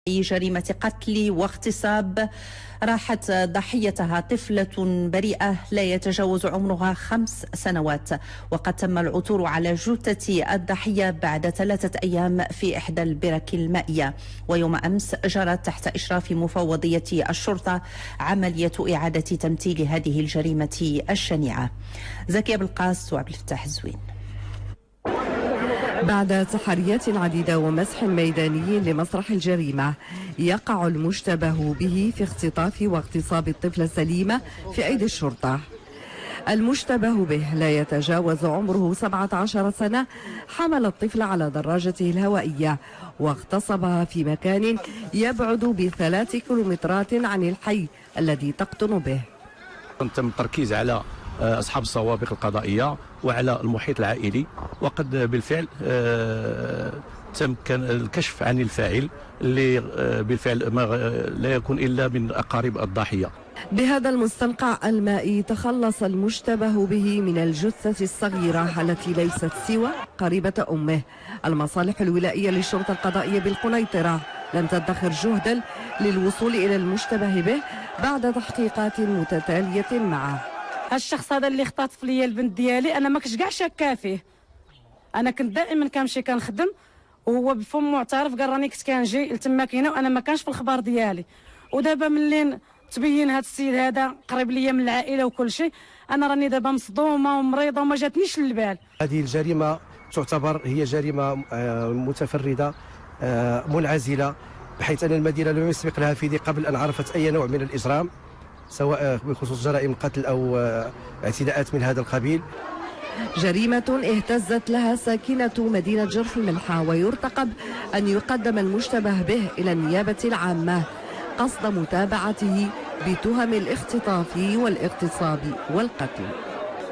جريمة قتل واغتصاب راحت ضحيتها طفلة بريئة لا يتجاوز عمرها 5 سنوات، وقد تم العثور على جثة الضحية بعد 3 أيام في إحدى البرك المائية. ويوم أمس جرت تحت إشراف مفوضية الشرطة عملية إعادة تمثيل هذه الجريمة الشنيعة. زكي بالقاس وعبد الفتاح الزوين. بعد تحريات عديدة ومسح ميداني لمسرح الجريمة، يقع المشتبه به في اختطاف واغتصاب الطفلة سليمة في أيدي الشرطة. المشتبه به لا يتجاوز عمره 17 سنة، حمل الطفل على دراجته الهوائية واغتصبها في مكان يبعد ب3 كيلومترات عن الحي الذي تقطن به. تم التركيز على أصحاب السوابق القضائية وعلى المحيط العائلي، وقد بالفعل تم الكشف عن الفاعل اللي بالفعل ما لا يكون إلا من أقارب الضحية. بهذا المستنقع المائي تخلص المشتبه به من الجثة الصغيرة التي ليست سوى قريبة أمه. المصالح الولائية للشرطة القضائية بالقنيطرة لم تدخر جهدا للوصول إلى المشتبه به بعد تحقيقات متتالية معه. الشخص هذا اللي اختطف لي البنت ديالي انا ما كنتش كاع شاكه فيه، انا كنت دائما كنمشي كنخدم وهو بفم معترف قال راني كنت كنجي لتما كاينه وانا ما كانش في الخبر ديالي. ودابا ملي تبين هذا السيد هذا قريب ليا من العائله وكل شيء، انا راني دابا مصدومه ومريضه وما جاتنيش للبال. هذه الجريمه تعتبر هي جريمه متفرده منعزله، بحيث ان المدينه لم يسبق لها في ذي قبل ان عرفت اي نوع من الاجرام، سواء بخصوص جرائم القتل أو اعتداءات من هذا القبيل. جريمة اهتزت لها ساكنة مدينة جرف الملحة، ويرتقب أن يقدم المشتبه به إلى النيابة العامة قصد متابعته بتهم الاختطاف والاغتصاب والقتل.